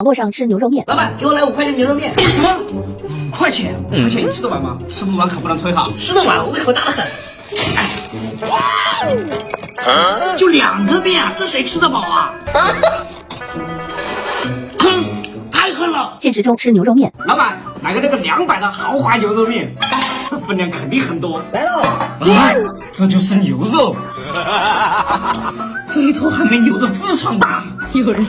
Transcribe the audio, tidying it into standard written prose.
网络上吃牛肉面，老板，给我来5块钱牛肉面。什么？5块钱？5块钱你吃得完吗？吃不完可不能退哈。吃得完，我胃口大得很。哎，就2个面啊，这谁吃得饱啊？哼，太狠了！现实中吃牛肉面，老板，来个那个200的豪华牛肉面，这分量肯定很多。来喽！啊，这就是牛肉，这一坨还没牛的痔疮大。有人。